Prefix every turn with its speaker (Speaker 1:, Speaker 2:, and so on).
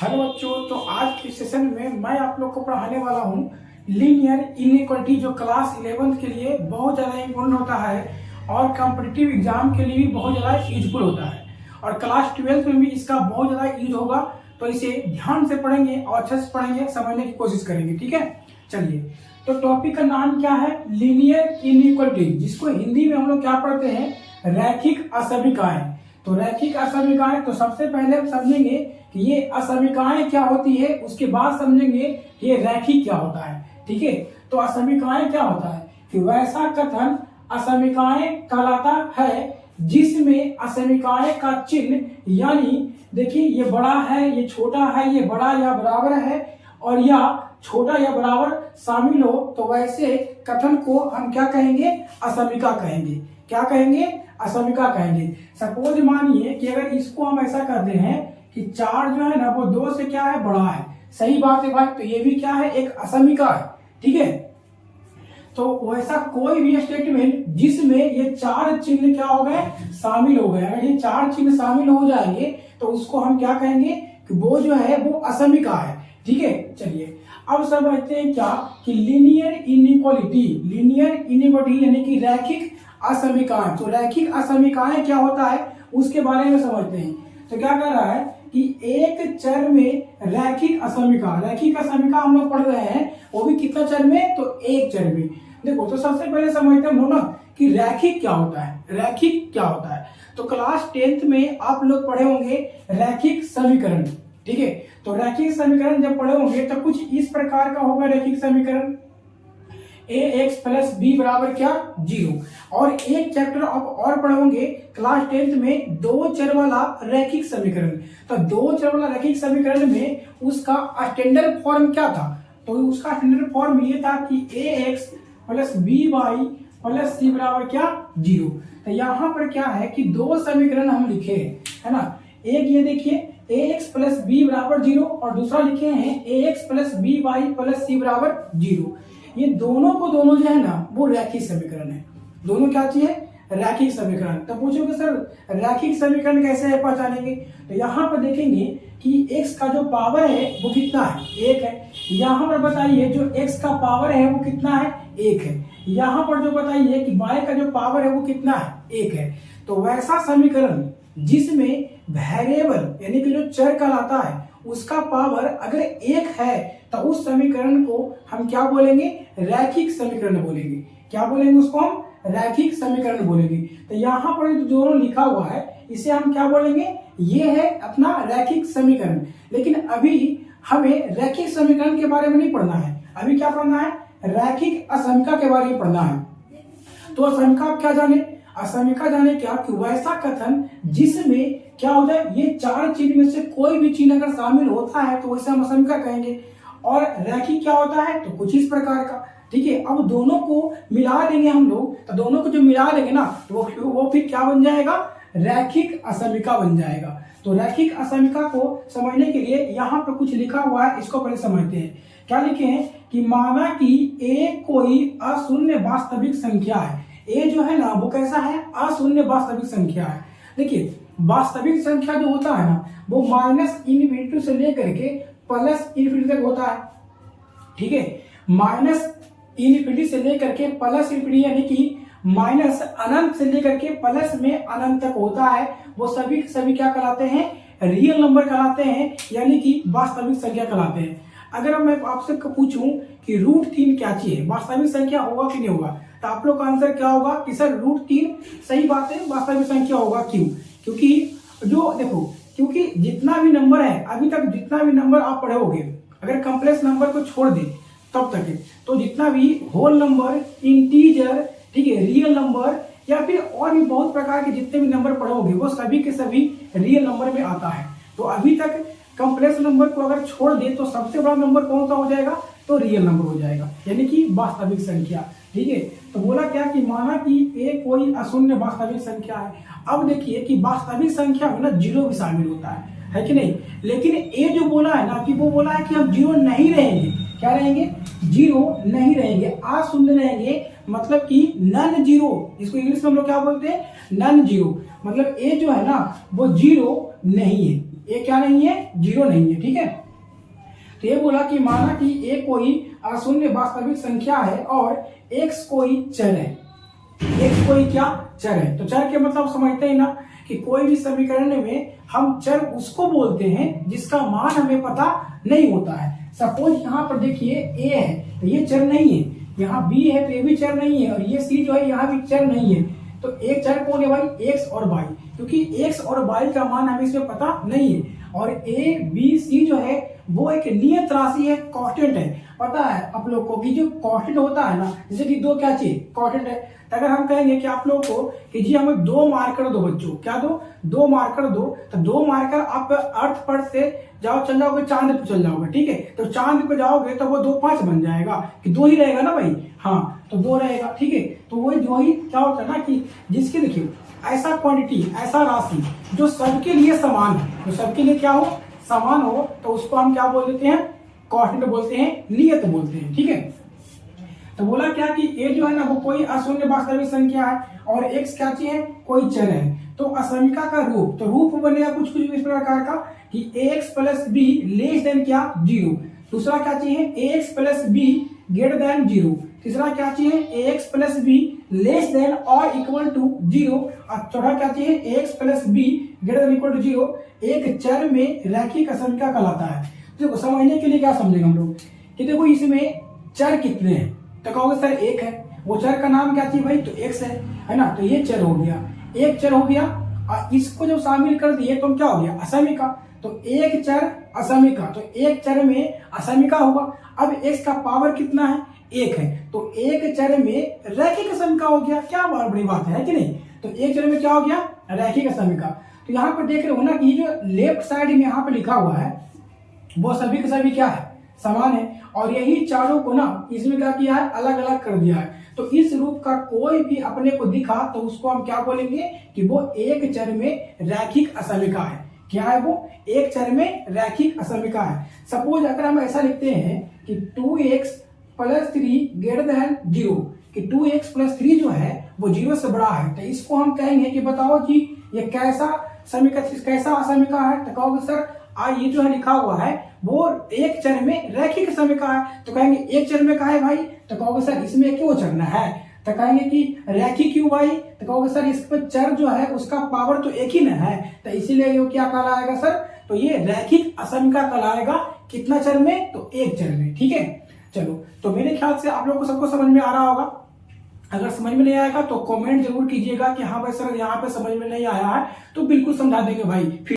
Speaker 1: Hello बच्चों, तो आज के सेशन में मैं आप लोग को पढ़ाने वाला हूँ लीनियर इनइक्वालिटी, जो क्लास 11th के लिए बहुत ज़्यादा इम्पोर्टेंट होता है और कॉम्पिटिटिव एग्जाम के लिए भी बहुत ज़्यादा यूजफुल होता है और क्लास 12th में भी इसका बहुत ज़्यादा यूज होगा। तो इसे ध्यान से पढ़ेंगे और अच्छे से पढ़ेंगे, समझने की कोशिश करेंगे। ठीक है, चलिए। तो टॉपिक का नाम क्या है? लीनियर इनइक्वालिटी, जिसको हिंदी में हम लोग क्या पढ़ते हैं? रैखिक असमीकाएं। तो रैखिक असमीकाएं, तो सबसे पहले हम समझेंगे कि ये असमीकाएं क्या होती है, उसके बाद समझेंगे कि ये रैखिक क्या होता है। ठीक है, तो असमीकाएं क्या होता है कि वैसा कथन असमीकाएं कहलाता है जिसमें असमीकाएं का चिन्ह, यानी देखिए ये बड़ा है, ये छोटा है, ये बड़ा या बराबर है और या छोटा या बराबर शामिल हो, तो वैसे कथन को हम क्या कहेंगे? असमीका कहेंगे। क्या कहेंगे? असमीका कहेंगे। सपोज मानिए कि अगर इसको हम ऐसा करते हैं कि 4 जो है ना वो 2 से क्या है? बड़ा है। सही बात है भाई, तो ये भी क्या है? एक असमीका है। ठीक है, तो वैसा कोई भी स्टेटमेंट जिसमें ये 4 चिन्ह क्या हो गए? शामिल हो गए। अगर ये 4 चिन्ह शामिल हो जाएंगे तो उसको हम क्या कहेंगे कि वो जो है वो असमीका है। ठीक है, चलिए अब समझते हैं क्या कि लीनियर इनइक्वालिटी, लीनियर इनइक्वालिटी यानी कि रैखिक असमीकाएं। तो रैखिक असमीकाएं क्या होता है उसके बारे में समझते हैं। तो क्या कह रहा है कि एक चर में रैखिक असमीका, रैखिक असमीका हम लोग पढ़ रहे हैं, वो भी कितना चर में? तो एक चर में। देखो, तो सबसे पहले समझते हैं ना कि रैखिक क्या होता है। रैखिक क्या होता है? तो क्लास 10th में आप लोग पढ़े होंगे रैखिक समीकरण। ठीक है, तो रैखिक समीकरण जब पढ़े होंगे तो कुछ इस प्रकार का होगा रैखिक समीकरण, ax प्लस बी बराबर क्या? 0। और एक चैप्टर आप और पढ़े होंगे क्लास 10th में 2 चर वाला रैखिक समीकरण। तो 2 चर वाला रैखिक समीकरण में उसका स्टैंडर्ड फॉर्म क्या था? तो उसका स्टैंडर्ड फॉर्म ये था कि ax plus B Y plus C बराबर क्या? 0। तो यहाँ पर क्या है कि 2 समीकरण हम लिखे है ना। एक ये देखिए ax प्लस बी बराबर 0 और दूसरा लिखे हैं ax plus B Y plus C बराबर 0। ये दोनों को दोनों जो है ना वो रैखिक समीकरण है। दोनों क्या चीज है? रैखिक समीकरण। तो पूछोगे सर रैखिक समीकरण कैसे पहचानेंगे? तो यहाँ पर देखेंगे कि x का जो पावर है वो कितना है? 1 है। यहाँ पर बताइए जो x का पावर है वो कितना है? 1 है। यहाँ पर जो बताइए कि y का जो पावर है वो कितना है? 1 है। तो वैसा समीकरण जिसमें वेरिएबल यानी कि जो चर कहलाता है उसका पावर अगर 1 है तो उस समीकरण को हम क्या बोलेंगे? रैखिक समीकरण बोलेंगे। क्या बोलेंगे उसको? हम रैखिक समीकरण बोलेंगे। तो यहाँ पर जो दोनों लिखा हुआ है इसे हम क्या बोलेंगे? ये है अपना रैखिक समीकरण। लेकिन अभी हमें रैखिक समीकरण के बारे में नहीं पढ़ना है, अभी क्या पढ़ना है? रैखिक असमीका के बारे में पढ़ना है। तो असमीका आप क्या जाने? असमीका जाने क्या कि वैसा कथन जिसमें क्या होता है? ये 4 चिन्ह में से कोई भी चिन्ह अगर शामिल होता है तो वैसे हम असमीका कहेंगे। और रैखिक क्या होता है? तो कुछ इस प्रकार का। ठीक है, अब दोनों को मिला देंगे हम लोग, तो दोनों को जो मिला देंगे ना तो वो फिर क्या बन जाएगा? रैखिक असमीका बन जाएगा। तो रैखिक असमीका को समझने के लिए यहाँ पर कुछ लिखा हुआ है, इसको पहले समझते हैं। क्या लिखे हैं कि माना कि a कोई अशून्य वास्तविक संख्या है। a जो है ना वो कैसा है? अशून्य वास्तविक संख्या है। देखिए वास्तविक संख्या जो होता है ना वो माइनस इनफिनिटी से लेकर के प्लस इनफिनिटी तक होता है। ठीक है, माइनस इनफिनिटी से लेकर के प्लस इनफिनिटी यानी कि माइनस अनंत से लेकर के प्लस में अनंत तक होता है। वो सभी सभी क्या कहलाते हैं? रियल नंबर कहलाते हैं, यानी कि वास्तविक संख्या कहलाते हैं। अगर मैं आपसे पूछूं कि √3 क्या चीज है? वास्तविक संख्या होगा कि नहीं होगा? तो आप लोग का आंसर क्या होगा कि सर √3 सही बात है, वास्तविक संख्या होगा। क्यों? क्योंकि जो देखो, क्योंकि जितना भी नंबर है अभी तक, जितना भी नंबर आप पढ़े होगे, अगर कॉम्प्लेक्स नंबर को छोड़ दे तब तक है, तो जितना भी होल नंबर, इंटीजर, ठीक है, रियल नंबर या फिर और भी बहुत प्रकार के जितने भी नंबर पढ़े होगे वो सभी के सभी रियल नंबर में आता है। तो अभी तक कॉम्प्लेक्स नंबर को अगर छोड़ दे तो सबसे बड़ा नंबर कौन सा हो जाएगा? तो रियल नंबर हो जाएगा, यानी कि वास्तविक संख्या। ठीक है, तो बोला क्या कि माना कि a कोई अशून्य वास्तविक संख्या है। अब देखिए कि वास्तविक संख्या में ना 0 भी शामिल होता है कि नहीं? लेकिन a जो बोला है ना कि वो बोला है कि हम 0 नहीं रहेंगे। क्या रहेंगे? 0 नहीं रहेंगे, अशून्य रहेंगे, मतलब कि नन 0। इसको इंग्लिश में हम लोग क्या बोलते हैं? नन 0। मतलब a जो है ना वो 0 नहीं है, ए क्या नहीं है, 0 नहीं है। ठीक है, तो ये बोला कि माना कि ए कोई अशून्य वास्तविक संख्या है और x कोई चर है। x कोई क्या, चर है। तो चर के मतलब समझते हैं ना कि कोई भी समीकरण में हम चर उसको बोलते हैं जिसका मान हमें पता नहीं होता है। सपोज यहाँ पर देखिए a है तो ये चर नहीं है, यहाँ b है तो ये भी चर नहीं है, और ये c जो है यहाँ भी चर नहीं है। तो एक चर कौन है भाई, x और y, क्योंकि x और y का मान हमें इसमें पता नहीं है। और a b c जो है वो एक नियत राशि है, कांस्टेंट है। पता है आप लोग को कि जो कांस्टेंट होता है ना, जैसे कि दो क्या चीज कांस्टेंट है, तो अगर हम कहेंगे कि आप लोग को कि जी हमें 2 मार्कर दो बच्चों, क्या दो, 2 मार्कर दो, तो 2 मार्कर आप अर्थ पर से जाओ, चल जाओगे चांद पे चल जाओगे। ठीक है, तो चांद पे जाओगे तो वो 2 5 बन जाएगा कि 2 ही रहेगा ना भाई, हाँ तो 2 रहेगा। ठीक है, तो वो जो ही क्या होता है ना कि जिसके देखिए ऐसा क्वांटिटी, ऐसा राशि जो सबके लिए समान है, जो सबके लिए क्या हो, समान हो, तो उसको हम क्या बोल देते हैं, कांस्टेंट बोलते हैं, नियत बोलते हैं। ठीक है, तो बोला क्या कि a जो है ना वो कोई अशून्य वास्तविक संख्या है और x क्या चीज है, कोई चर है। तो असमीका का रूप, तो रूप बनेगा कुछ कुछ इस प्रकार का कि ax plus B less than क्या, 0। दूसरा क्या चीज है, ax plus B greater than 0। तीसरा क्या चीज है, ax plus B less than और इक्वल टू 0। और चौथा क्या चीज है, ax plus B greater than equal to 0 एक चर में रैखिक असमीका कहलाता है। देखो समझने के लिए क्या समझेंगे हम लोग कि देखो इसमें चर कितने हैं, तो कहोगे सर एक है, वो चर का नाम क्या चाहिए भाई, तो x है ना, तो ये चर हो गया, एक चर हो गया। और इसको जब शामिल कर दिए तो क्या हो गया, असमीका। तो एक चर असमीका, तो एक चर में असमीका होगा। अब x का पावर कितना है, 1 है, तो एक चर में रैखिक असमीका हो गया। क्या बड़ी बात है कि नहीं, तो एक चर में क्या हो गया, रैखिक असमीका। तो यहाँ पर देख रहे हो ना कि जो लेफ्ट साइड में यहाँ पे लिखा हुआ है वो सभी के सभी क्या है, समान है। और यही चारों को ना इसमें क्या किया है, अलग अलग कर दिया है। तो इस रूप का कोई भी अपने को दिखा तो उसको हम क्या बोलेंगे कि वो एक चर में रैखिक असमीका है। क्या है वो, एक चर में रैखिक असमीका है। सपोज अगर हम ऐसा लिखते हैं कि 2x प्लस 3 ग्रेटर देन 0, कि 2x प्लस 3 जो है वो 0 से बड़ा है, तो इसको हम कहेंगे कि बताओ जी ये कैसा समीका, कैसा असमीका है। तो कहोगे सर ये जो है लिखा हुआ है वो एक चर में रैखिक असमीका है। तो कहेंगे एक चर में कहा है भाई, तो कहोगे सर इसमें क्यों चरना है, तो कहेंगे कि रैखिक क्यों भाई, तो कहोगे सर इस पर चर जो है उसका पावर तो एक ही ना है, तो इसीलिए ये क्या कहलाएगा सर, तो ये रैखिक असमीका कहलाएगा। कितना चर में, तो एक चर में। ठीक है, चलो तो मेरे ख्याल से आप लोग को सबको समझ में आ रहा होगा। अगर समझ में नहीं आएगा तो कमेंट जरूर कीजिएगा कि हाँ भाई सर यहाँ पे समझ में नहीं आया है, तो बिल्कुल समझा देंगे भाई।